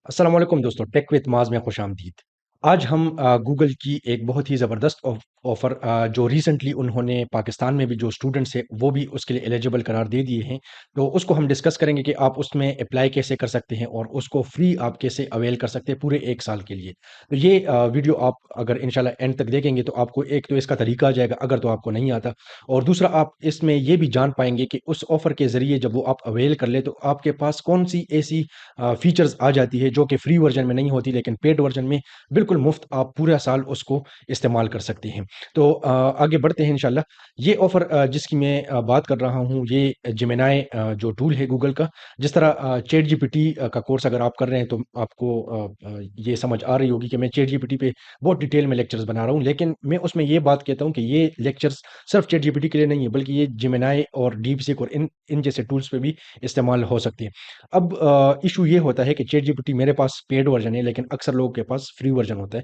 अस्सलाम वालेकुम दोस्तों, टेक विद माज़ में खुशामदीद। आज हम गूगल की एक बहुत ही ज़बरदस्त ऑफ़र जो रिसेंटली उन्होंने पाकिस्तान में भी जो स्टूडेंट्स हैं, वो भी उसके लिए एलिजिबल करार दे दिए हैं। तो उसको हम डिस्कस करेंगे कि आप उसमें अप्लाई कैसे कर सकते हैं और उसको फ्री आप कैसे अवेल कर सकते हैं पूरे 1 साल के लिए। तो ये वीडियो आप अगर इंशाल्लाह एंड तक देखेंगे तो आपको एक तो इसका तरीका आ जाएगा अगर तो आपको नहीं आता, और दूसरा आप इसमें ये भी जान पाएँगे कि उस ऑफ़र के ज़रिए जब वो आप अवेल कर लें, तो आपके पास कौन-सी ऐसी फीचर्स आ जाती है जो कि फ्री वर्जन में नहीं होती, लेकिन पेड वर्जन में बिल्कुल मुफ्त आप पूरा साल उसको इस्तेमाल कर सकते हैं। तो आगे बढ़ते हैं इंशाल्लाह। ये ऑफ़र जिसकी मैं बात कर रहा हूँ, ये जेमिनी जो टूल है गूगल का। जिस तरह चैट जीपीटी का कोर्स अगर आप कर रहे हैं तो आपको ये समझ आ रही होगी कि मैं चैट जीपीटी पे बहुत डिटेल में लेक्चर्स बना रहा हूँ, लेकिन मैं उसमें ये बात कहता हूँ कि ये लेक्चर्स सिर्फ चैट जीपीटी के लिए नहीं है, बल्कि ये जेमिनी और डीपसीक और इन इन जैसे टूल्स पे भी इस्तेमाल हो सकती है। अब इश्यू ये होता है कि चैट जीपीटी मेरे पास पेड वर्ज़न है, लेकिन अक्सर लोगों के पास फ्री वर्ज़न होता है।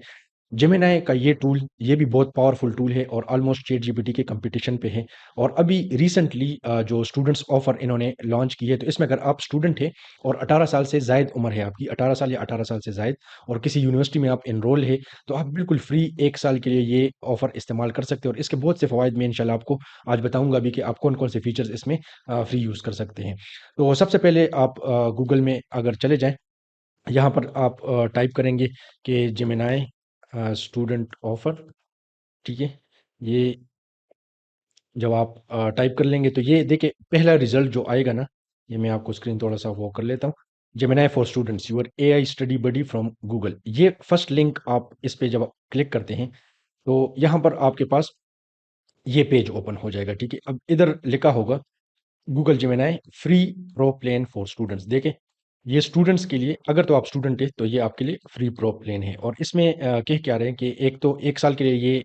जेमिनी का ये टूल, ये भी बहुत पावरफुल टूल है और ऑलमोस्ट चैट जीपीटी के कॉम्पिटिशन पे है। और अभी रिसेंटली जो स्टूडेंट्स ऑफ़र इन्होंने लॉन्च की है, तो इसमें अगर आप स्टूडेंट हैं और 18 साल से ज़ायद उम्र है आपकी, 18 साल या 18 साल से ज़ायद, और किसी यूनिवर्सिटी में आप एनरोल हैं, तो आप बिल्कुल फ्री 1 साल के लिए ये ऑफ़र इस्तेमाल कर सकते हैं। और इसके बहुत से फ़वाइद मैं इंशाल्लाह आपको आज बताऊँगा भी कि आप कौन-कौन से फीचर्स इसमें फ्री यूज़ कर सकते हैं। तो सबसे पहले आप गूगल में अगर चले जाएँ, यहाँ पर आप टाइप करेंगे कि जेमिनी स्टूडेंट ऑफ़र, ठीक है? ये जब आप टाइप कर लेंगे तो ये देखिए पहला रिज़ल्ट जो आएगा ना, ये मैं आपको स्क्रीन थोड़ा-सा वो कर लेता हूँ। Gemini for students your AI study buddy from Google. ये फर्स्ट लिंक आप इस पे जब आप क्लिक करते हैं, तो यहाँ पर आपके पास ये पेज ओपन हो जाएगा, ठीक है? अब इधर लिखा होगा Google Gemini free pro plan for students. देखें, ये स्टूडेंट्स के लिए, अगर तो आप स्टूडेंट हैं तो ये आपके लिए फ्री प्रो प्लान है। और इसमें कह क्या रहे हैं कि एक तो 1 साल के लिए ये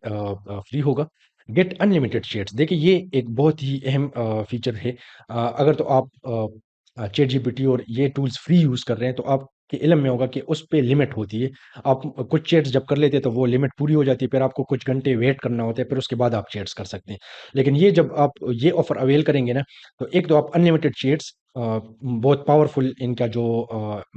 फ्री होगा। गेट अनलिमिटेड चैट्स, देखिए ये एक बहुत ही अहम फीचर है। अगर तो आप चैट जीपीटी और ये टूल्स फ्री यूज़ कर रहे हैं, तो आपके इल्म में होगा कि उस पे लिमिट होती है। आप कुछ चैट्स जब कर लेते हैं तो वो लिमिट पूरी हो जाती है, फिर आपको कुछ घंटे वेट करना होता है, फिर उसके बाद आप चैट्स कर सकते हैं। लेकिन ये जब आप ये ऑफ़र अवेल करेंगे ना, तो एक तो आप अनलिमिटेड चैट्स बहुत पावरफुल इनका जो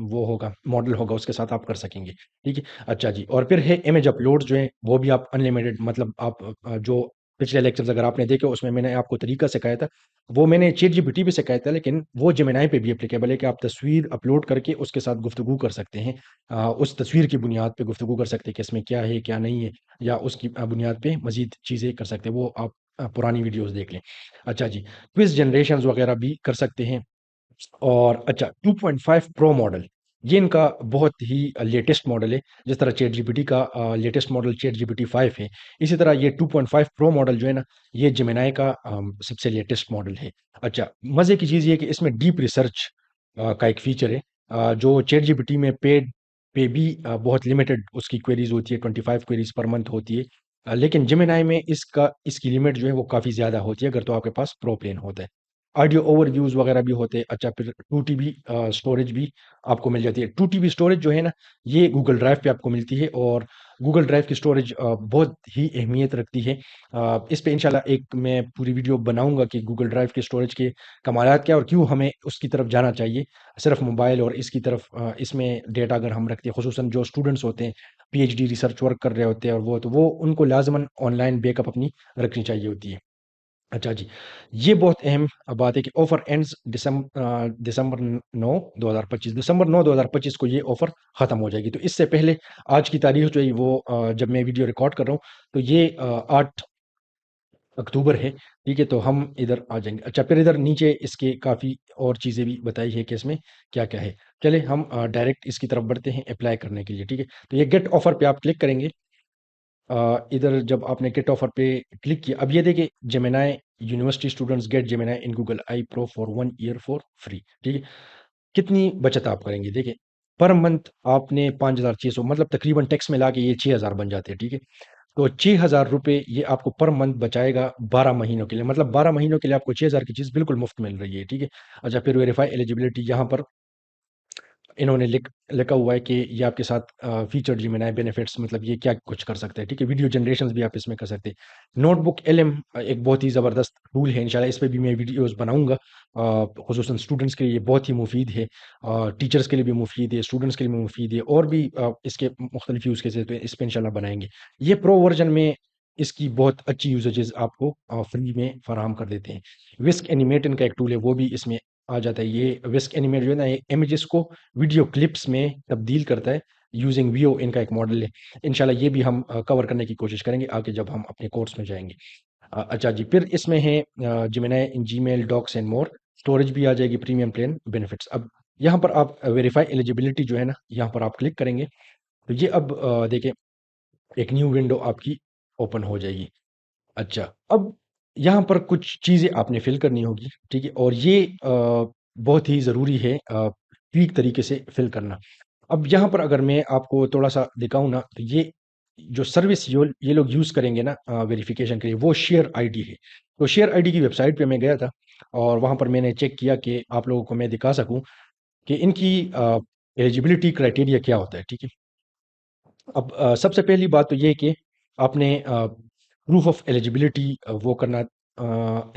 वो होगा, मॉडल होगा, उसके साथ आप कर सकेंगे, ठीक है? अच्छा जी, और फिर है इमेज अपलोड जो है, वो भी आप अनलिमिटेड, मतलब आप जो पिछले लेक्चर्स अगर आपने देखे उसमें मैंने आपको तरीका सिखाया था, वो मैंने चैट जीपीटी पे सिखाया था, लेकिन वो जेमिनी पे भी एप्लीकेबल है कि आप तस्वीर अपलोड करके उसके साथ गुफ्तगू कर सकते हैं। उस तस्वीर की बुनियाद पे गुफ्तगू कर सकते हैं कि इसमें क्या है, क्या नहीं है, या उसकी बुनियाद पे मज़ीद चीज़ें कर सकते हैं। वो आप पुरानी वीडियोज़ देख लें। अच्छा जी, क्विज़ जनरेशंस वगैरह भी कर सकते हैं। और अच्छा, 2.5 प्रो मॉडल, ये इनका बहुत ही लेटेस्ट मॉडल है। जिस तरह चैट जीपीटी का लेटेस्ट मॉडल चैट जीपीटी 5 है, इसी तरह ये 2.5 प्रो मॉडल जो है ना, ये जेमिनी का सबसे लेटेस्ट मॉडल है। अच्छा, मज़े की चीज़ ये है कि इसमें डीप रिसर्च का एक फीचर है, जो चैट जीपीटी में पेड पे भी बहुत लिमिटेड उसकी क्वेरीज़ होती है, 25 क्वेरीज़ पर मंथ होती है। लेकिन जेमिनी में इसकी लिमिट जो है वो काफ़ी ज़्यादा होती है, अगर तो आपके पास प्रो प्लान होता है। ऑडियो ओवरव्यूज़ वगैरह भी होते हैं। अच्छा, फिर 2 टीबी स्टोरेज भी आपको मिल जाती है। 2 टीबी स्टोरेज जो है ना, ये गूगल ड्राइव पे आपको मिलती है, और गूगल ड्राइव की स्टोरेज बहुत ही अहमियत रखती है। इस पे इंशाल्लाह एक मैं पूरी वीडियो बनाऊँगा कि गूगल ड्राइव की स्टोरेज के कमालात क्या हैं और क्यों हमें उसकी तरफ जाना चाहिए। सिर्फ़ मोबाइल और इसकी तरफ इसमें डेटा अगर हम रखते हैं, ख़ुसूसन जो स्टूडेंट्स होते हैं, पीएचडी रिसर्च वर्क कर रहे होते हैं, और वो उनको लाज़िमन ऑनलाइन बैकअप अपनी रखनी चाहिए होती है। अच्छा जी, ये बहुत अहम बात है कि ऑफ़र एंड्स दिसंबर 9 2025, दिसंबर 9 2025 को ये ऑफ़र ख़त्म हो जाएगी। तो इससे पहले आज की तारीख़ जो है वो जब मैं वीडियो रिकॉर्ड कर रहा हूँ, तो ये 8 अक्टूबर है, ठीक है? तो हम इधर आ जाएँगे। अच्छा, फिर इधर नीचे इसके काफ़ी और चीज़ें भी बताई है कि इसमें क्या-क्या है। चलिए हम डायरेक्ट इसकी तरफ बढ़ते हैं अप्लाई करने के लिए, ठीक है? तो ये गेट ऑफ़र पे आप क्लिक करेंगे। इधर जब आपने गेट ऑफर पे क्लिक किया, अब ये देखिए, Gemini university students gate Gemini in Google I pro for 1 year for free, ठीक है? कितनी बचत आप करेंगे? देखिए, पर मंथ आपने 5,600, मतलब तकरीबन टैक्स मिला के ये 6,000 बन जाते हैं, ठीक है? तो 6,000 रुपए ये आपको पर मंथ बचाएगा 12 महीनों के लिए, मतलब 12 महीनों के लिए आपको 6,000 की चीज़ बिल्कुल मुफ्त मिल रही है, ठीक है? अच्छा, फिर वेरीफाई एलिजिबिलिटी, यहाँ पर इन्होंने लिखा हुआ है कि ये आपके साथ फीचर जिमिनाई बेनिफिट्स, मतलब ये क्या कुछ कर सकता है, ठीक है। वीडियो जनरेशन भी आप इसमें कर सकते हैं। नोटबुक एलएम एक बहुत ही ज़बरदस्त टूल है, इंशाल्लाह इस पे भी मैं वीडियोस बनाऊंगा। खुसूसन स्टूडेंट्स के लिए ये बहुत ही मुफीद है, टीचर्स के लिए भी मुफीद है, स्टूडेंट्स के लिए भी मुफीद है, और भी इसके मुख्तलिफ यूज़ केसेस पे इस पे इंशाल्लाह बनाएंगे। ये प्रो वर्जन में इसकी बहुत अच्छी यूजेजेस आपको फ्री में फराहम कर देते हैं। विस्क एनिमेट इनका एक टूल है, वो भी इसमें आ जाता है। ये विस्क एनिमेट जो है ना, ये इमेजेस को वीडियो क्लिप्स में तब्दील करता है यूजिंग वीओ, इनका एक मॉडल है। इंशाल्लाह ये भी हम कवर करने की कोशिश करेंगे आगे जब हम अपने कोर्स में जाएंगे। अच्छा जी, फिर इसमें है Gemini in Gmail docs and more. Storage भी आ जाएगी, प्रीमियम प्लान बेनिफिट्स। अब यहाँ पर आप वेरीफाई एलिजिबिलिटी जो है ना, यहाँ पर आप क्लिक करेंगे तो ये अब देखिए एक न्यू विंडो आपकी ओपन हो जाएगी। अच्छा, अब यहाँ पर कुछ चीज़ें आपने फ़िल करनी होगी, ठीक है? और ये बहुत ही ज़रूरी है ठीक तरीके से फ़िल करना। अब यहाँ पर अगर मैं आपको थोड़ा-सा दिखाऊँ ना, तो ये जो सर्विस ये लोग यूज़ करेंगे ना वेरिफ़िकेशन के लिए, वो शेयर आईडी है। तो शेयर आईडी की वेबसाइट पे मैं गया था और वहाँ पर मैंने चेक किया कि आप लोगों को मैं दिखा सकूँ कि इनकी एलिजिबिलिटी क्राइटेरिया क्या होता है, ठीक है? अब सबसे पहली बात तो ये है कि आपने प्रूफ ऑफ एलिजिबिलिटी वो करना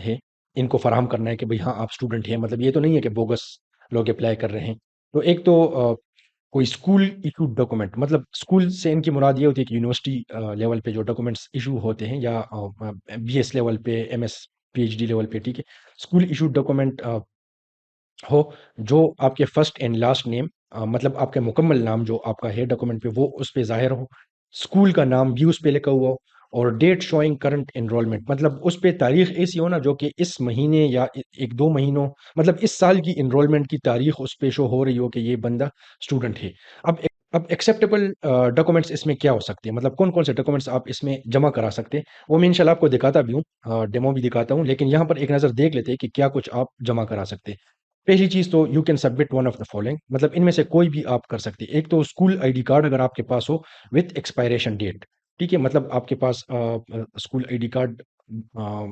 है, इनको फराहम करना है कि भाई हाँ आप स्टूडेंट हैं, मतलब ये तो नहीं है कि बोगस लोग अप्लाई कर रहे हैं। तो एक तो कोई स्कूल इशूड डॉक्यूमेंट, मतलब स्कूल से इनकी मुराद ये होती है कि यूनिवर्सिटी लेवल पे जो डॉक्यूमेंट्स इशू होते हैं, या बीएस लेवल पे, एमएस पीएचडी लेवल पे, ठीक है। स्कूल इशूड डॉक्यूमेंट हो, जो आपके फर्स्ट एंड लास्ट नेम, मतलब आपका मुकम्मल नाम जो आपका है डॉक्यूमेंट पे, वो उस पे ज़ाहिर हो। स्कूल का नाम भी उस पे लिखा हुआ हो, और डेट शोइंग करंट एनरोलमेंट, मतलब उस पे तारीख ऐसी हो ना जो कि इस महीने या 1-2 महीनों, मतलब इस साल की एनरोलमेंट की तारीख उस पे शो हो रही हो कि ये बंदा स्टूडेंट है। अब एक्सेप्टेबल डॉक्यूमेंट्स इसमें क्या हो सकते हैं, मतलब कौन-कौन से डॉक्यूमेंट्स आप इसमें जमा करा सकते हैं, वो मैं इंशाल्लाह आपको दिखाता भी हूँ, डेमो भी दिखाता हूँ, लेकिन यहाँ पर एक नज़र देख लेते हैं कि क्या कुछ आप जमा करा सकते हैं। पहली चीज़ तो you can submit one of the following, मतलब इनमें से कोई भी आप कर सकते हैं। एक तो स्कूल आईडी कार्ड अगर आपके पास हो विथ एक्सपायरेशन डेट, ठीक है, मतलब आपके पास स्कूल आईडी कार्ड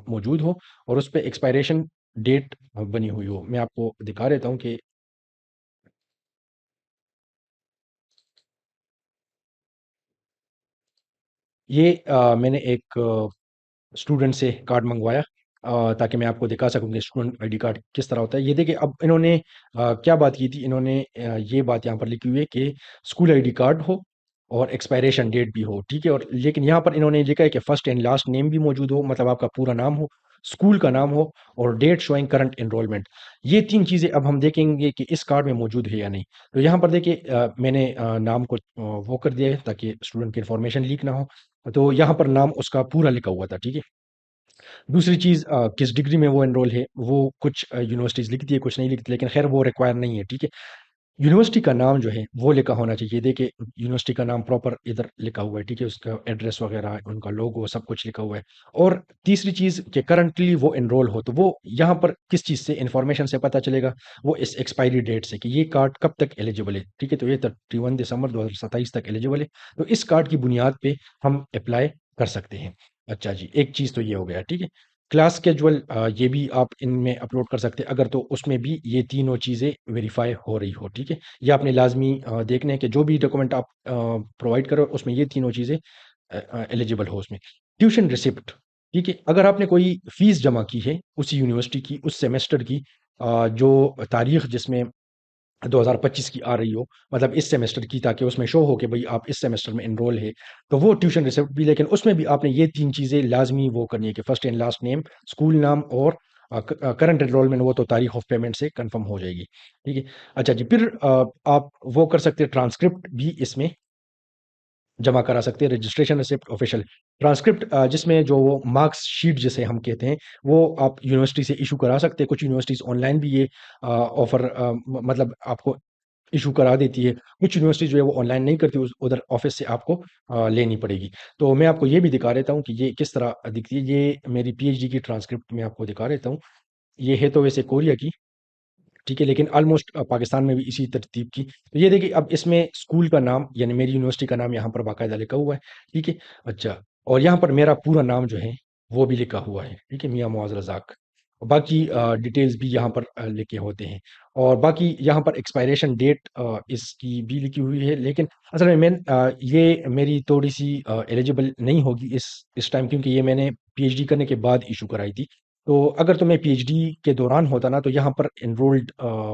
मौजूद हो और उस पे एक्सपायरेशन डेट बनी हुई हो। मैं आपको दिखा देता हूँ कि ये मैंने एक स्टूडेंट से कार्ड मंगवाया, ताकि मैं आपको दिखा सकूँ कि स्टूडेंट आईडी कार्ड किस तरह होता है। ये देखिए, अब इन्होंने क्या बात की थी, इन्होंने ये बात यहाँ पर लिखी हुई है कि स्कूल आईडी कार्ड हो और एक्सपायरेशन डेट भी हो, ठीक है। और लेकिन यहाँ पर इन्होंने लिखा है कि फर्स्ट एंड लास्ट नेम भी मौजूद हो, मतलब आपका पूरा नाम हो, स्कूल का नाम हो, और डेट शोइंग करंट एनरोलमेंट। ये 3 चीज़ें अब हम देखेंगे कि इस कार्ड में मौजूद है या नहीं। तो यहाँ पर देखिए मैंने नाम को वो कर दिया है ताकि स्टूडेंट की इन्फॉर्मेशन लीक ना हो। तो यहाँ पर नाम उसका पूरा लिखा हुआ था, ठीक है। दूसरी चीज़ किस डिग्री में वो एनरोल है, वो कुछ यूनिवर्सिटीज़ लिखती है, कुछ नहीं लिखती, लेकिन ख़ैर वो रिक्वायर नहीं है, ठीक है। यूनिवर्सिटी का नाम जो है, वो लिखा होना चाहिए। देखिए, यूनिवर्सिटी का नाम प्रॉपर इधर लिखा हुआ है, ठीक है, उसका एड्रेस वग़ैरह, उनका लोगो, सब कुछ लिखा हुआ है। और तीसरी चीज़ कि करंटली वो एनरोल हो, तो वो यहाँ पर किस चीज़ से, इन्फॉर्मेशन से पता चलेगा, वो इस एक्सपायरी डेट से कि ये कार्ड कब तक एलिजिबल है, ठीक है। तो ये 31 दिसंबर 2027 तक एलिजिबल है, तो इस कार्ड की बुनियाद पे हम अप्लाई कर सकते हैं। अच्छा जी, एक चीज़ तो ये हो गया, ठीक है। क्लास स्केजुअल ये भी आप इनमें अपलोड कर सकते हैं अगर, तो उसमें भी ये तीनों चीज़ें वेरीफ़ाई हो रही हो, ठीक है। ये आपने लाज़मी देखना है कि जो भी डॉक्यूमेंट आप प्रोवाइड करो उसमें ये तीनों चीज़ें एलिजिबल हो उसमें। ट्यूशन रिसिप्ट, ठीक है, अगर आपने कोई फ़ीस जमा की है उसी यूनिवर्सिटी की, उस सेमेस्टर की, जो तारीख जिसमें 2025 की आ रही हो, मतलब इस सेमेस्टर की, ताकि उसमें शो हो कि भई आप इस सेमेस्टर में एनरोल है, तो वो ट्यूशन रिसिप्ट भी, लेकिन उसमें भी आपने ये 3 चीज़ें लाज़मी वो करनी है कि first and last name, school नाम, और करंट एनरोलमेंट, वो तो तारीख ऑफ पेमेंट से कन्फर्म हो जाएगी, ठीक है। अच्छा जी, फिर आप वो कर सकते हैं, ट्रांसक्रिप्ट भी इसमें जमा करा सकते हैं, रजिस्ट्रेशन रिसिप्ट, ऑफिशियल ट्रांसक्रिप्ट, जिसमें जो वो मार्क्स शीट जिसे हम कहते हैं, वो आप यूनिवर्सिटी से इशू करा सकते हैं। कुछ यूनिवर्सिटीज़ ऑनलाइन भी ये ऑफ़र मतलब आपको इशू करा देती है। कुछ यूनिवर्सिटी जो है वो ऑनलाइन नहीं करती, उस उधर ऑफ़िस से आपको लेनी पड़ेगी। तो मैं आपको ये भी दिखा देता हूँ कि ये किस तरह दिखती है। ये मेरी पीएचडी की ट्रांसक्रिप्ट मैं आपको दिखा देता हूँ। ये है तो वैसे कोरिया की, ठीक है, लेकिन ऑलमोस्ट पाकिस्तान में भी इसी तरतीब की। तो ये देखिए, अब इसमें स्कूल का नाम, यानी मेरी यूनिवर्सिटी का नाम यहाँ पर बाकायदा लिखा हुआ है, ठीक है। अच्छा, और यहाँ पर मेरा पूरा नाम जो है, वो भी लिखा हुआ है, ठीक है, मियाँ मुआज़ रज़ाक। बाकी डिटेल्स भी यहाँ पर लिखे होते हैं, और बाकी यहाँ पर एक्सपायरेशन डेट इसकी भी लिखी हुई है। लेकिन असल में ये मेरी थोड़ी सी एलिजिबल नहीं होगी इस टाइम, क्योंकि ये मैंने पीएचडी करने के बाद इशू कराई थी। तो अगर तो मैं पीएचडी के दौरान होता ना, तो यहाँ पर एनरोल्ड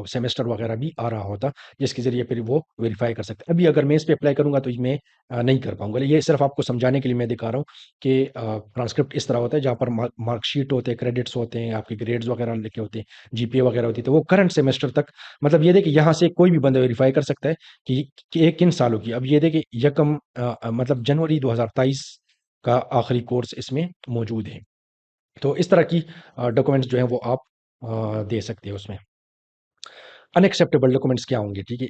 सेमेस्टर वगैरह भी आ रहा होता, जिसके ज़रिए फिर वो वेरीफ़ाई कर सकते हैं। अभी अगर मैं इस पे अप्लाई करूँगा तो मैं नहीं कर पाऊँगा। ये सिर्फ़ आपको समझाने के लिए मैं दिखा रहा हूँ कि ट्रांसक्रिप्ट इस तरह होता है, जहाँ पर मार्कशीट होते हैं, क्रेडिट्स होते हैं, आपके ग्रेड्स वगैरह लिखे होते हैं, जीपीए वगैरह होती है, तो वो करंट सेमेस्टर तक, मतलब ये देखिए यहाँ से कोई भी बंदा वेरीफ़ाई कर सकता है कि ये किन सालों की। अब ये देखिए मतलब जनवरी 2023 का आखिरी कोर्स इसमें मौजूद है। तो इस तरह की डॉक्यूमेंट्स जो हैं वो आप दे सकते हो उसमें। अनएक्सेप्टेबल डॉक्यूमेंट्स क्या होंगे, ठीक है?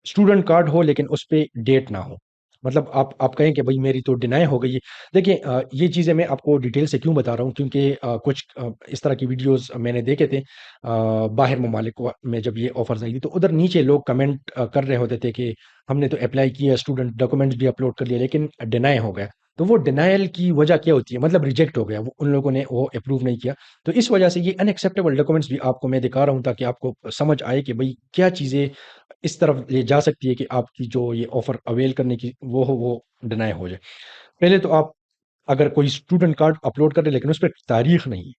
स्टूडेंट कार्ड हो लेकिन उस पे डेट ना हो। मतलब आप कहें कि भई मेरी तो डिनाई हो गई है। देखिए ये चीज़ें मैं आपको डिटेल से क्यों बता रहा हूँ, क्योंकि कुछ इस तरह की वीडियोज़ मैंने देखे थे बाहर ममालिक में जब ये ऑफ़र्स आई थी, तो उधर नीचे लोग कमेंट कर रहे होते थे कि हमने तो अप्लाई किया, स्टूडेंट डॉक्यूमेंट्स भी अपलोड कर लिए, लेकिन डिनाई हो गया। तो वो डिनायल की वजह क्या होती है? मतलब रिजेक्ट हो गया, वो उन लोगों ने वो अप्रूव नहीं किया। तो इस वजह से ये अनएक्सेप्टेबल डॉक्यूमेंट्स भी आपको मैं दिखा रहा हूँ, ताकि आपको समझ आए कि भई क्या चीज़ें इस तरफ ले जा सकती है कि आपकी जो ये ऑफ़र अवेल करने की वो डिनाई हो जाए। पहले तो आप अगर कोई स्टूडेंट कार्ड अपलोड कर रहे हैं लेकिन उसपे तारीख नहीं है,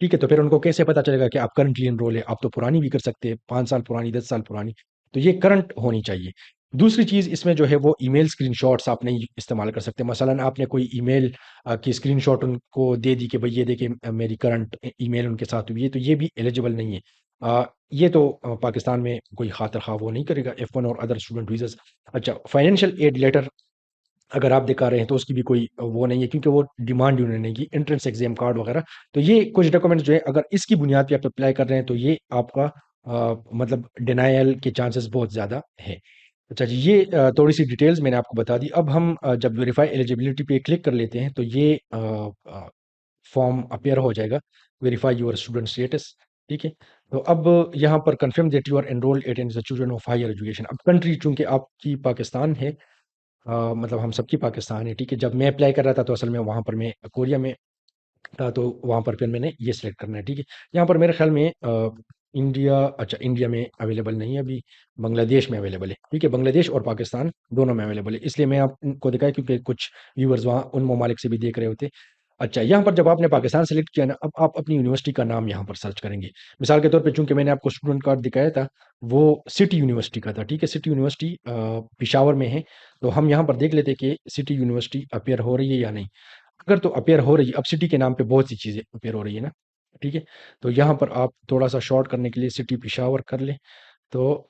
ठीक है? तो फिर उनको कैसे पता चलेगा कि आप करंटली एनरोल है? आप तो पुरानी भी कर सकते हैं, 5 साल पुरानी, 10 साल पुरानी। तो ये करंट होनी चाहिए। दूसरी चीज़ इसमें जो है वो ईमेल स्क्रीनशॉट्स आप नहीं इस्तेमाल कर सकते। मसलन आपने कोई ईमेल की स्क्रीनशॉट उनको दे दी कि भई ये देखिए मेरी करंट ईमेल उनके साथ हुई है, तो ये भी एलिजिबल नहीं है। ये तो पाकिस्तान में कोई खातिर ख़्वाह वो नहीं करेगा, F1 और अदर स्टूडेंट वीज़ाज़। अच्छा, फाइनेंशियल एड लेटर अगर आप दिखा रहे हैं तो उसकी भी कोई वो नहीं है, क्योंकि वो डिमांड उन्होंने नहीं की, एंट्रेंस एग्जाम कार्ड वगैरह। तो ये कुछ डॉक्यूमेंट्स जो है अगर इसकी बुनियाद पे आप अप्लाई कर रहे हैं तो ये आपका मतलब डिनायल के चांसेस बहुत ज़्यादा है। अच्छा जी, ये थोड़ी सी डिटेल्स मैंने आपको बता दी। अब हम जब वेरीफाई एलिजिबिलिटी पे क्लिक कर लेते हैं तो ये फॉर्म अपीयर हो जाएगा, वेरीफाई योर स्टूडेंट स्टेटस, ठीक है? तो अब यहाँ पर confirm that you are enrolled at an institution of higher education. अब कंट्री चूंकि आपकी पाकिस्तान है, मतलब हम सबकी पाकिस्तान है, ठीक है? जब मैं अप्लाई कर रहा था तो असल में वहाँ पर मैं कोरिया में था, तो वहाँ पर फिर मैंने ये सिलेक्ट करना है, ठीक है? यहाँ पर मेरे ख्याल में इंडिया में अवेलेबल नहीं है अभी, बांग्लादेश में अवेलेबल है, ठीक है? बांग्लादेश और पाकिस्तान दोनों में अवेलेबल है, इसलिए मैं आपको दिखाया क्योंकि कुछ व्यूअर्स वहाँ उन ममालिक से भी देख रहे होते। अच्छा, यहाँ पर जब आपने पाकिस्तान सेलेक्ट किया ना, अब आप अपनी यूनिवर्सिटी का नाम यहाँ पर सर्च करेंगे। मिसाल के तौर पे चूँकि मैंने आपको स्टूडेंट कार्ड दिखाया था, वो सिटी यूनिवर्सिटी का था, ठीक है? सिटी यूनिवर्सिटी पेशावर में है, तो हम यहाँ पर देख लेते हैं कि सिटी यूनिवर्सिटी अपीयर हो रही है या नहीं। अगर तो अपीयर हो रही है, अब सिटी के नाम पे बहुत सी चीज़ें अपीयर हो रही है ना, ठीक है? तो यहाँ पर आप थोड़ा-सा शॉर्ट करने के लिए सिटी पेशावर कर लें, तो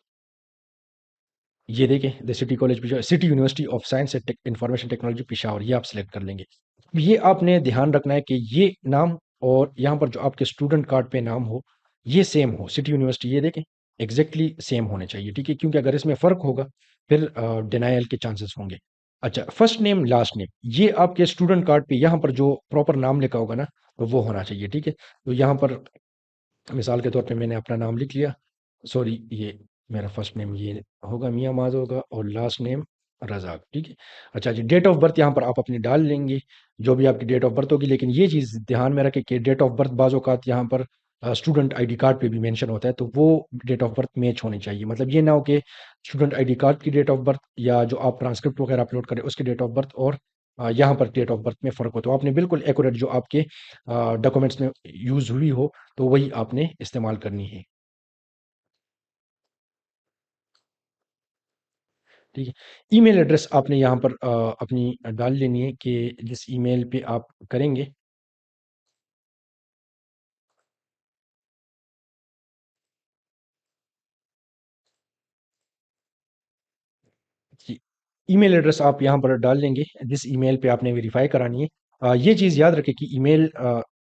ये देखें the city college Peshawar, city university of science and information technology Peshawar, ये आप सेलेक्ट कर लेंगे। ये आपने ध्यान रखना है कि ये नाम और यहाँ पर जो आपके स्टूडेंट कार्ड पे नाम हो, ये सेम हो। सिटी यूनिवर्सिटी ये देखें एग्जैक्टली सेम होने चाहिए, ठीक है? क्योंकि अगर इसमें फ़र्क होगा फिर डिनायल के चांसेस होंगे। अच्छा, फर्स्ट नेम लास्ट नेम ये आपके स्टूडेंट कार्ड पे यहाँ पर जो प्रॉपर नाम लिखा होगा ना, तो वो होना चाहिए, ठीक है? तो यहाँ पर मिसाल के तौर पे मैंने अपना नाम लिख लिया, सॉरी ये मेरा फर्स्ट नेम ये होगा, मियाँ माज़ होगा, और लास्ट नेम रज़ाक, ठीक है? अच्छा जी, डेट ऑफ बर्थ यहाँ पर आप अपनी डाल लेंगे, जो भी आपकी डेट ऑफ बर्थ होगी, लेकिन ये चीज़ ध्यान में रखें कि डेट ऑफ बर्थ बाज़ औक़ात यहाँ पर स्टूडेंट आईडी कार्ड पे भी मेंशन होता है, तो वो डेट ऑफ बर्थ मैच होनी चाहिए। मतलब ये ना हो कि स्टूडेंट आईडी कार्ड की डेट ऑफ बर्थ या जो आप ट्रांसक्रिप्ट वगैरह अपलोड करें उसकी डेट ऑफ बर्थ और यहाँ पर डेट ऑफ बर्थ में फ़र्क हो। तो आपने बिल्कुल एक्यूरेट जो आपके डॉक्यूमेंट्स में यूज़ हुई हो, तो वही आपने इस्तेमाल करनी है, ठीक है? ईमेल एड्रेस आपने यहाँ पर अपनी डाल लेनी है कि जिस ईमेल पे आप करेंगे। जी, ईमेल एड्रेस आप यहाँ पर डाल लेंगे, जिस ईमेल पे आपने वेरीफ़ाई करानी है। ये चीज़ याद रखें कि ईमेल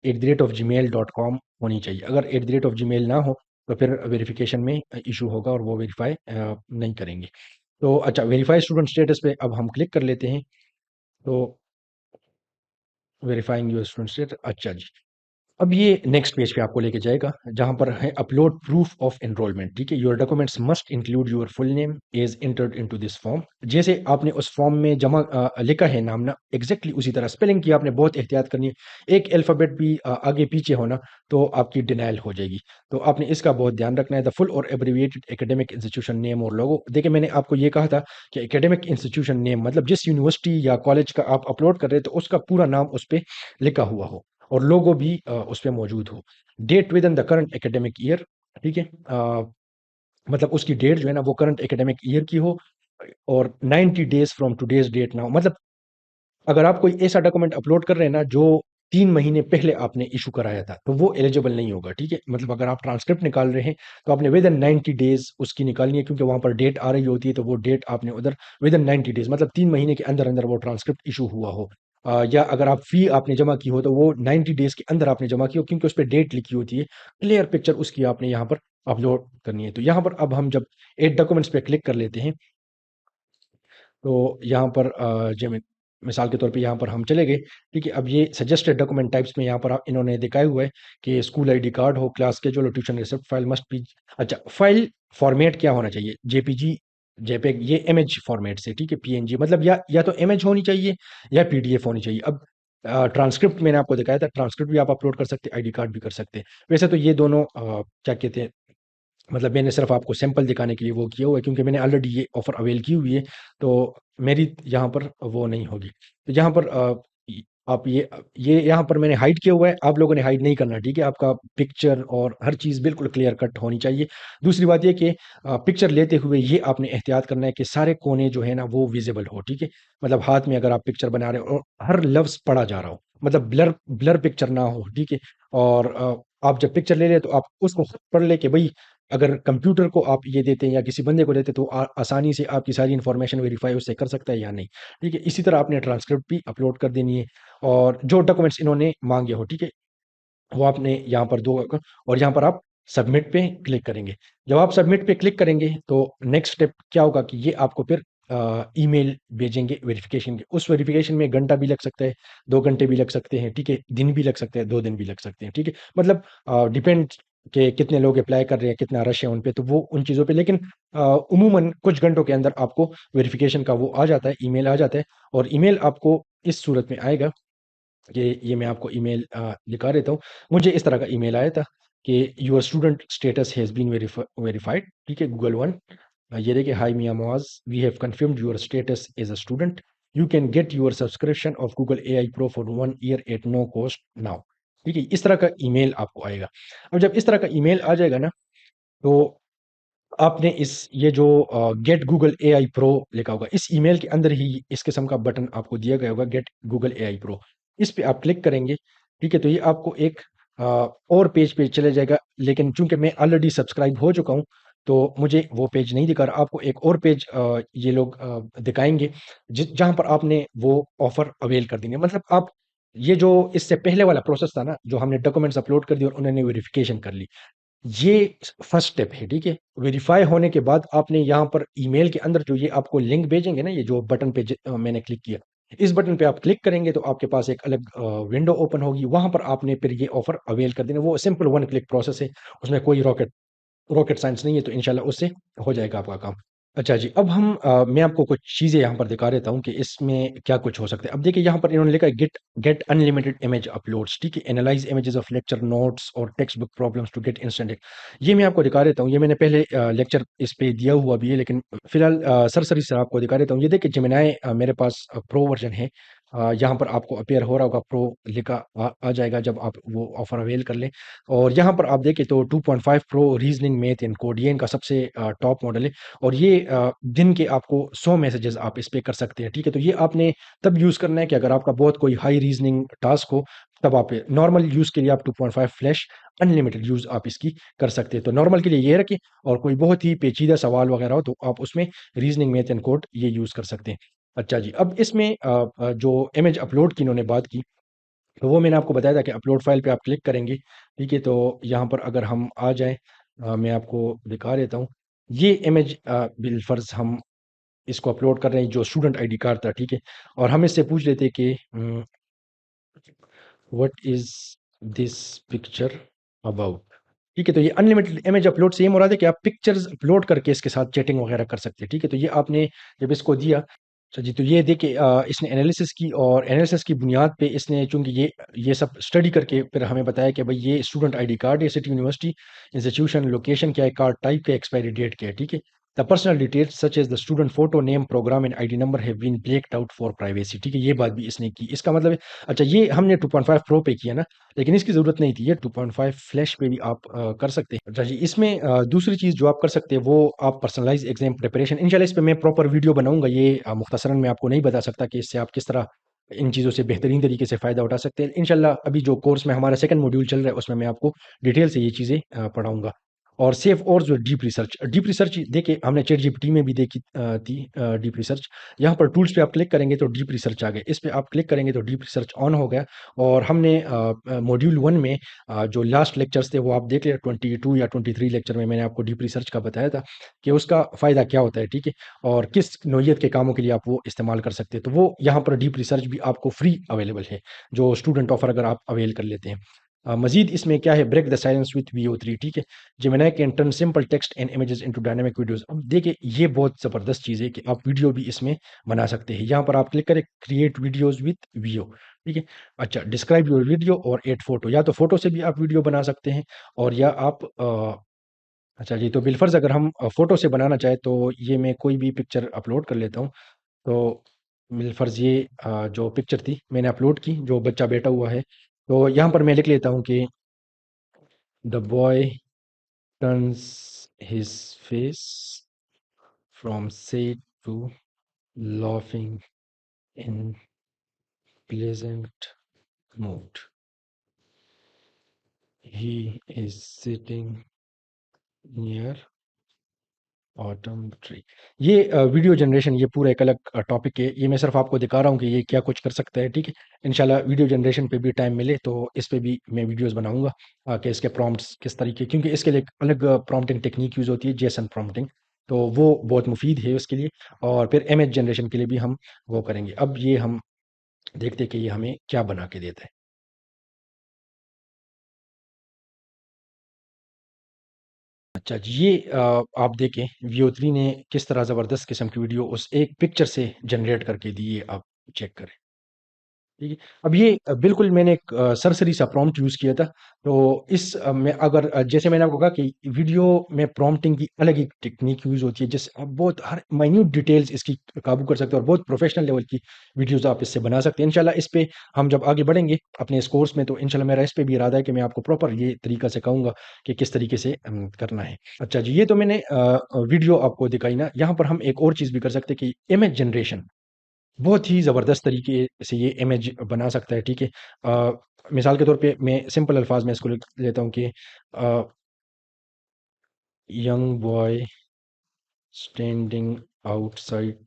@gmail.com होनी चाहिए। अगर @gmail ना हो, तो फिर वेरिफ़िकेशन में इश्यू होगा और वो वेरीफ़ाई नहीं करेंगे। तो अच्छा, वेरीफ़ाई स्टूडेंट स्टेटस पे अब हम क्लिक कर लेते हैं। तो वेरीफ़ाइंग योर स्टूडेंट स्टेटस, अच्छा जी। अब ये नेक्स्ट पेज पे आपको लेके जाएगा जहां पर है अपलोड प्रूफ ऑफ एनरोलमेंट। ठीक है, your documents must include your full name is entered into this form. जैसे आपने उस फॉर्म में जमा लिखा है नाम ना, एग्जैक्टली उसी तरह स्पेलिंग की आपने बहुत एहतियात करनी है। एक अल्फ़ाबेट भी आगे पीछे होना तो आपकी डिनाइल हो जाएगी। तो आपने इसका बहुत ध्यान रखना है। द फुल और एब्रिविएटेड एकेडमिक इंस्टीट्यूशन नेम और लोगो। देखिए मैंने आपको ये कहा था कि एकेडमिक इंस्टीट्यूशन नेम मतलब जिस यूनिवर्सिटी या कॉलेज का आप अपलोड कर रहे हैं तो उसका पूरा नाम उस पर लिखा हुआ हो और लोगो भी उस पे मौजूद हो। Date within the current academic year. ठीक है, मतलब उसकी डेट जो है ना वो करंट एकेडमिक ईयर की हो और 90 डेज फ्रॉम टुडेज डेट ना हो। मतलब अगर आप कोई ऐसा डॉक्यूमेंट अपलोड कर रहे हैं ना जो 3 महीने पहले आपने इशू कराया था तो वो एलिजिबल नहीं होगा। ठीक है, मतलब अगर आप ट्रांसक्रिप्ट निकाल रहे हैं तो आपने विद इन 90 डेज उसकी निकालनी है, क्योंकि वहां पर डेट आ रही होती है तो वो डेट आपने उधर विद इन 90 डेज मतलब 3 महीने के अंदर अंदर वो ट्रांसक्रिप्ट इशू हुआ हो। या अगर आप फी आपने जमा की हो तो वो 90 डेज के अंदर आपने जमा की हो, क्योंकि उस पर डेट लिखी होती है। क्लियर पिक्चर उसकी आपने यहाँ पर अपलोड करनी है। तो यहाँ पर अब हम जब एड डॉक्यूमेंट्स पे क्लिक कर लेते हैं तो यहाँ पर मिसाल के तौर पे यहाँ पर हम चले गए। ठीक है, अब ये सजेस्टेड डॉक्यूमेंट टाइप्स में यहाँ पर इन्होंने दिखाया हुआ है कि स्कूल आईडी कार्ड हो, क्लास के जो tuition receipt file must be. अच्छा, फाइल फॉर्मेट क्या होना चाहिए? जेपीजी, जेपेग, ये इमेज फॉर्मेट से। ठीक है, पीएनजी मतलब या तो इमेज होनी चाहिए या पीडीएफ होनी चाहिए। अब ट्रांसक्रिप्ट मैंने आपको दिखाया था, ट्रांसक्रिप्ट भी आप अपलोड कर सकते हैं, आईडी कार्ड भी कर सकते हैं। वैसे तो ये दोनों क्या कहते हैं, मतलब मैंने सिर्फ आपको सैंपल दिखाने के लिए वो किया हुआ है, क्योंकि मैंने ऑलरेडी ये ऑफर अवेल की हुई है तो मेरी यहाँ पर वो नहीं होगी। तो यहाँ पर आप ये यहाँ पर मैंने हाइड किया हुआ है, आप लोगों ने हाइड नहीं करना। ठीक है, आपका पिक्चर और हर चीज़ बिल्कुल क्लियर कट होनी चाहिए। दूसरी बात ये कि पिक्चर लेते हुए ये आपने एहतियात करना है कि सारे कोने जो है ना वो विजिबल हो। ठीक है, मतलब हाथ में अगर आप पिक्चर बना रहे हो और हर लफ्ज़ पढ़ा जा रहा हो, मतलब ब्लर ब्लर पिक्चर ना हो। ठीक है, और आप जब पिक्चर ले रहे तो आप उसको खुद पढ़ ले कि भाई अगर कंप्यूटर को आप ये देते हैं या किसी बंदे को देते हैं तो आसानी से आपकी सारी इन्फॉर्मेशन वेरीफाई उससे कर सकता है या नहीं। ठीक है, इसी तरह आपने ट्रांसक्रिप्ट भी अपलोड कर देनी है और जो डॉक्यूमेंट्स इन्होंने मांगे हो। ठीक है, वो आपने यहाँ पर दो और यहाँ पर आप सबमिट पे क्लिक करेंगे। जब आप सबमिट पे क्लिक करेंगे तो नेक्स्ट स्टेप क्या होगा कि ये आपको फिर ईमेल भेजेंगे वेरिफिकेशन के। उस वेरिफिकेशन में घंटा भी लग सकता है, 2 घंटे भी लग सकते हैं। ठीक है, दिन भी लग सकते हैं, 2 दिन भी लग सकते हैं। ठीक है, मतलब डिपेंड कि कितने लोग अप्लाई कर रहे हैं, कितना रश है उन पे, तो वो उन चीज़ों पे। लेकिन उमूमन कुछ घंटों के अंदर आपको वेरिफिकेशन का वो आ जाता है, ईमेल आ जाता है। और ईमेल आपको इस सूरत में आएगा ये मैं आपको ईमेल दिखा देता हूँ। मुझे इस तरह का ईमेल आया था कि your student status has been verified. ठीक है, गूगल वन। ये देखिए, hi Mian Muaz, we have confirmed your status as a student. You can get your subscription of Google AI pro for 1 year at no cost now. ठीक है, इस तरह का email आपको आएगा। अब जब इस तरह का ईमेल आ जाएगा ना तो आपने इस ये जो गेट गूगल एआई प्रो लिखा होगा इस ईमेल के अंदर ही इस किस्म का बटन आपको दिया गया होगा, गेट गूगल एआई प्रो। इस पे आप क्लिक करेंगे। ठीक है, तो ये आपको एक और पेज पे चले जाएगा, लेकिन चूंकि मैं ऑलरेडी सब्सक्राइब हो चुका हूँ तो मुझे वो पेज नहीं दिखा रहा। आपको एक और पेज ये लोग दिखाएंगे जहां पर आपने वो ऑफर अवेल कर देंगे। मतलब आप ये जो इससे पहले वाला प्रोसेस था ना, जो हमने डॉक्यूमेंट्स अपलोड कर दिए और उन्होंने वेरिफिकेशन कर ली, ये फर्स्ट स्टेप है। ठीक है, वेरीफाई होने के बाद आपने यहाँ पर ईमेल के अंदर जो ये आपको लिंक भेजेंगे ना, ये जो बटन पे मैंने क्लिक किया, इस बटन पे आप क्लिक करेंगे तो आपके पास एक अलग विंडो ओपन होगी। वहां पर आपने फिर ये ऑफर अवेल कर देना। वो सिंपल 1 क्लिक प्रोसेस है, उसमें कोई रॉकेट रॉकेट साइंस नहीं है, तो इंशाल्लाह उससे हो जाएगा आपका काम। अच्छा जी, अब मैं आपको कुछ चीज़ें यहाँ पर दिखा देता हूँ कि इसमें क्या कुछ हो सकता है। अब देखिए यहाँ पर इन्होंने लिखा है get get unlimited image uploads. ठीक है, analyze images of lecture notes और textbook problems to get instant. ये मैं आपको दिखा देता हूँ। ये मैंने पहले लेक्चर इस पे दिया हुआ भी है, लेकिन फिलहाल सरसरी से आपको दिखा देता हूँ। ये देखिए जेमिनाई मेरे पास प्रो वर्जन है। यहाँ पर आपको अपेयर हो रहा होगा, प्रो लिखा आ जाएगा जब आप वो ऑफर अवेल कर लें। और यहाँ पर आप देखें तो 2.5 pro reasoning math in code ये इनका सबसे टॉप मॉडल है। और ये दिन के आपको 100 मैसेजेस आप इस पे कर सकते हैं। ठीक है, तो ये आपने तब यूज़ करना है कि अगर आपका बहुत कोई हाई रीजनिंग टास्क हो, तब आप नॉर्मल यूज़ के लिए आप 2.5 फ्लैश अनलिमिटेड यूज़ आप इसकी कर सकते हैं। तो नॉर्मल के लिए ये रखें, और कोई बहुत ही पेचीदा सवाल वगैरह हो तो आप उसमें रीजनिंग मैथ एंड कोड ये यूज़ कर सकते हैं। अच्छा जी, अब इसमें जो इमेज अपलोड की इन्होंने बात की, तो वो मैंने आपको बताया था कि अपलोड फाइल पे आप क्लिक करेंगे। ठीक है, तो यहाँ पर अगर हम आ जाएँ, मैं आपको दिखा देता हूँ। ये इमेज बिलफ़र्ज़ हम इसको अपलोड कर रहे हैं, जो स्टूडेंट आईडी कार्ड था। ठीक है, और हम इससे पूछ लेते कि what is this picture about. ठीक है, तो ये अनलिमिटेड इमेज अपलोड से ये मुराद है कि आप पिक्चर्स अपलोड करके इसके साथ चैटिंग वगैरह कर सकते हैं। ठीक है, तो ये आपने जब इसको दिया, अच्छा जी, तो ये देखिए इसने एनालिसिस की और एनालिसिस की बुनियाद पे इसने चूंकि ये सब स्टडी करके फिर हमें बताया कि भाई ये स्टूडेंट आईडी कार्ड है, सिटी यूनिवर्सिटी इंस्टीट्यूशन लोकेशन क्या है, कार्ड टाइप क्या है, एक्सपायरी डेट क्या है। ठीक है, the personal details such as the student photo name programme and ID number have been blacked out for privacy. ठीक है, ये बात भी इसने की। इसका मतलब है, अच्छा ये हमने 2.5 प्रो पे किया ना, लेकिन इसकी ज़रूरत नहीं थी। ये 2.5 फ्लैश पे भी आप कर सकते हैं। अच्छा जी, इसमें दूसरी चीज़ जो आप कर सकते हैं वो आप पर्सनलाइज़ एग्ज़ाम प्रिपरेशन, इंशाल्लाह इस पे मैं प्रॉपर वीडियो बनाऊँगा। ये मुख्तसरन मैं आपको नहीं बता सकता कि इससे आप किस तरह इन चीज़ों से बेहतरीन तरीके से फ़ायदा उठा सकते हैं। इंशाल्लाह अभी जो कोर्स में हमारा सेकंड मॉड्यूल चल रहा है उसमें मैं आपको डिटेल से ये चीज़ें पढ़ाऊँगा। और सेफ और जो डीप रिसर्च देखिए हमने चैट जीपीटी में भी देखी थी डीप रिसर्च। यहाँ पर टूल्स पे आप क्लिक करेंगे तो डीप रिसर्च आ गया, इस पे आप क्लिक करेंगे तो डीप रिसर्च ऑन हो गया। और हमने मॉड्यूल 1 में जो लास्ट लेक्चर्स थे वो आप देख लिया, 22 या 23 लेक्चर में मैंने आपको डीप रिसर्च का बताया था कि उसका फ़ायदा क्या होता है। ठीक है, और किस नौइयत के कामों के लिए आप वो इस्तेमाल कर सकते हैं। तो वो यहाँ पर डीप रिसर्च भी आपको फ्री अवेलेबल है, जो स्टूडेंट ऑफर अगर आप अवेल कर लेते हैं। मजीद इसमें क्या है, break the silence with VO3। ठीक है, Gemini can turn simple text and images into dynamic videos. अब देखिए ये बहुत ज़बरदस्त चीज़ है कि आप वीडियो भी इसमें बना सकते हैं। यहाँ पर आप क्लिक करें क्रिएट वीडियोस विथ वीओ। ठीक है, अच्छा डिस्क्राइब योर वीडियो और एड फोटो, या तो फोटो से भी आप वीडियो बना सकते हैं और या आप अच्छा जी, तो बिलफर्ज अगर हम फोटो से बनाना चाहे तो ये मैं कोई भी पिक्चर अपलोड कर लेता हूँ। तो बिलफर्ज ये जो पिक्चर थी मैंने अपलोड की, जो बच्चा बैठा हुआ है। तो यहाँ पर मैं लिख लेता हूँ कि the boy turns his face from sad to laughing in pleasant mood. He is sitting near autumn tree. ये वीडियो जनरेशन ये पूरा एक अलग टॉपिक है। ये मैं सिर्फ आपको दिखा रहा हूँ कि ये क्या कुछ कर सकता है। ठीक है, इंशाल्लाह वीडियो जनरेशन पे भी टाइम मिले तो इस पे भी मैं वीडियोस बनाऊंगा कि इसके प्रॉम्प्ट्स किस तरीके, क्योंकि इसके लिए एक अलग प्रॉम्प्टिंग टेक्निक यूज़ होती है, जेसन प्रॉम्प्टिंग। तो वो बहुत मुफीद है उसके लिए। और फिर इमेज जनरेशन के लिए भी हम वो करेंगे। अब ये हम देखते हैं कि ये हमें क्या बना के देता है। अच्छा जी, ये आप देखें VO3 ने किस तरह ज़बरदस्त किस्म की वीडियो उस एक पिक्चर से जनरेट करके दी है, आप चेक करें। ठीक है। अब ये बिल्कुल मैंने एक सरसरी सा प्रॉम्प्ट यूज़ किया था। तो इस में अगर जैसे मैंने आपको कहा कि वीडियो में प्रॉम्प्टिंग की अलग एक टेक्नीक यूज़ होती है, जिससे आप बहुत हर माइन्यूट डिटेल्स इसकी काबू कर सकते हो और बहुत प्रोफेशनल लेवल की वीडियोज़ आप इससे बना सकते हैं। इंशाल्लाह इस पे हम जब आगे बढ़ेंगे अपने इस कोर्स में तो इंशाल्लाह मेरा इस पे भी इरादा है कि मैं आपको प्रॉपर ये तरीका सिखाऊँगा कि किस तरीके से करना है। अच्छा जी, ये तो मैंने वीडियो आपको दिखाई ना, यहाँ पर हम एक और चीज़ भी कर सकते हैं कि इमेज जनरेशन बहुत ही ज़बरदस्त तरीके से ये इमेज बना सकता है। ठीक है, मिसाल के तौर पे मैं सिंपल अल्फाज में इसको लिख लेता हूँ कि young boy standing outside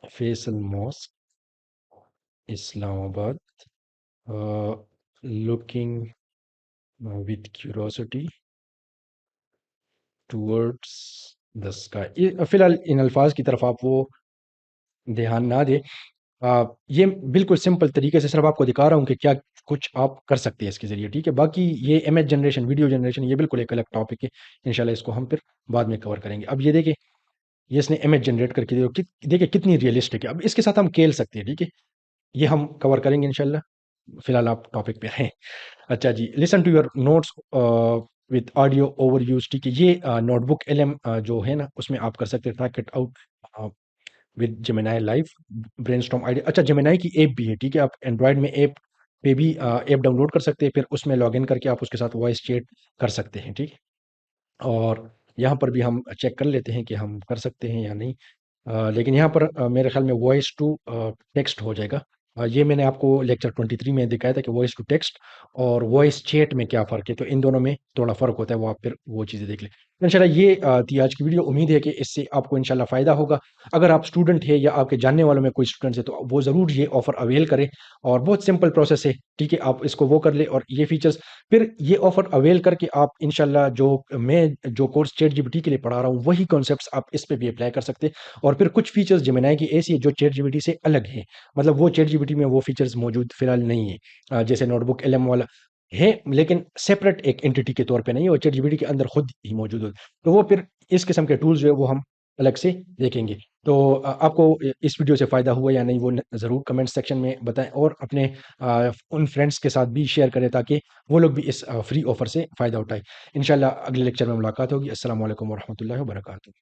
Faisal mosque Islamabad looking with curiosity towards the sky. फिलहाल इन अल्फाज की तरफ आप वो ध्यान ना दें। ये बिल्कुल सिंपल तरीके से सिर्फ आपको दिखा रहा हूँ कि क्या कुछ आप कर सकते हैं इसके ज़रिए। ठीक है, बाकी ये इमेज जनरेशन, वीडियो जनरेशन ये बिल्कुल एक अलग टॉपिक है। इंशाल्लाह इसको हम फिर बाद में कवर करेंगे। अब ये देखिए, ये इसने इमेज जनरेट करके देखिए कितनी रियलिस्टिक है। अब इसके साथ हम खेल सकते हैं। ठीक है, ये हम कवर करेंगे इंशाल्लाह। फिलहाल आप टॉपिक पे रहें। अच्छा जी, listen to your notes with audio overviews. ठीक है, ये नोटबुक LM जो है ना उसमें आप कर सकते हैं, track it out with Gemini live brainstorm idea. अच्छा, जेमिनी की ऐप भी है। ठीक है, आप एंड्रॉयड में ऐप पे भी ऐप डाउनलोड कर सकते हैं, फिर उसमें लॉगिन करके आप उसके साथ वॉइस चैट कर सकते हैं। ठीक है, और यहाँ पर भी हम चेक कर लेते हैं कि हम कर सकते हैं या नहीं। लेकिन यहाँ पर मेरे ख्याल में वॉइस टू टेक्स्ट हो जाएगा। ये मैंने आपको लेक्चर 23 में दिखाया था कि वॉइस टू टेक्स्ट और वॉइस चैट में क्या फ़र्क है, तो इन दोनों में थोड़ा फ़र्क होता है, वो आप फिर वो चीज़ें देख लें। इंशाल्लाह ये थी आज की वीडियो। उम्मीद है कि इससे आपको इंशाल्लाह फ़ायदा होगा। अगर आप स्टूडेंट हैं या आपके जानने वालों में कोई स्टूडेंट्स है तो वो ज़रूर ये ऑफ़र अवेल करें, और बहुत सिंपल प्रोसेस है, ठीक है? आप इसको वो कर लें और ये फ़ीचर्स फिर ये ऑफ़र अवेल करके आप इंशाल्लाह जो कोर्स चैटजीपीटी के लिए पढ़ा रहा हूँ, वही कॉन्सेप्ट्स आप इस पे भी अप्लाई कर सकते हैं। और फिर कुछ फ़ीचर्स जेमिनी की ऐसी है जो चैटजीपीटी से अलग है। मतलब वो चैटजीपीटी में वो फ़ीचर्स मौजूद फ़िलहाल नहीं है। जैसे नोटबुक एलएम वाला है, लेकिन सेपरेट एक एंटिटी के तौर पे नहीं है, वो चैटजीपीटी के अंदर खुद ही मौजूद है। तो वो फिर इस किस्म के टूल्स जो है वो हम अलग से देखेंगे। तो आपको इस वीडियो से फ़ायदा हुआ या नहीं वो ज़रूर कमेंट सेक्शन में बताएं, और अपने उन फ्रेंड्स के साथ भी शेयर करें ताकि वो लोग भी इस फ्री ऑफ़र से फ़ायदा उठाएं। इंशाल्लाह अगले लेक्चर में मुलाकात होगी। अस्सलाम वालेकुम वरहमतुल्लाहि वबरकातुहू।